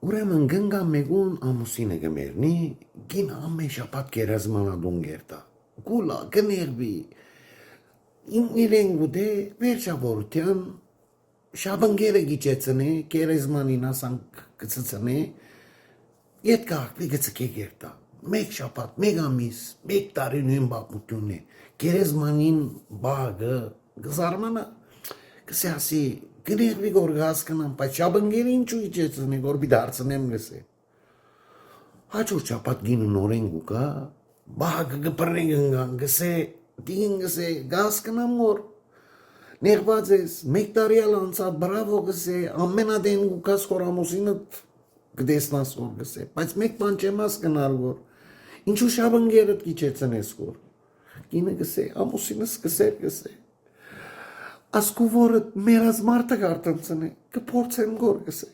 Ուրեմն գնգա մեկուն ամուսինը գմերնի, գին ամեն շաբաթ գերազմանադուն գերտա։ Գուլա գներվի։ Իրեն գուտե վերջավորության շաբանգերը գիճեցնե, գերեզմանին ասանք գծծնե, ետ կաղկվի գծկե գերտա։ Մեկ շաբաթ, մեկ ամիս, մեկ տարի նույն բապությունն է։ Գերեզմանին բաղը գզարմանա, կսե ասի, գներվի գոր գասկնամ, բայց շաբանգերը ինչու իջեցնե, գոր բի դարձնեմ գսե։ Հաջորդ շաբաթ գինը նորեն գուկա, բաղը գպրնե գնգան, գսե, դին գսե, գասկնամ գոր, նեղված ես, մեկ տարյալ անցավ, բրավո գսե, ամենադեն գուկաս խոր ամուսինըտ գդեսնաս որ գսե, բայց մեկ բան չեմ ասկնալ որ, ինչու շաբնգերըտ գիչեցնես որ, կինը գսե, ամուսինս գսե, ասկու որըտ մերած մարդը գարտնցնե, կպորցեմ գոր գսե։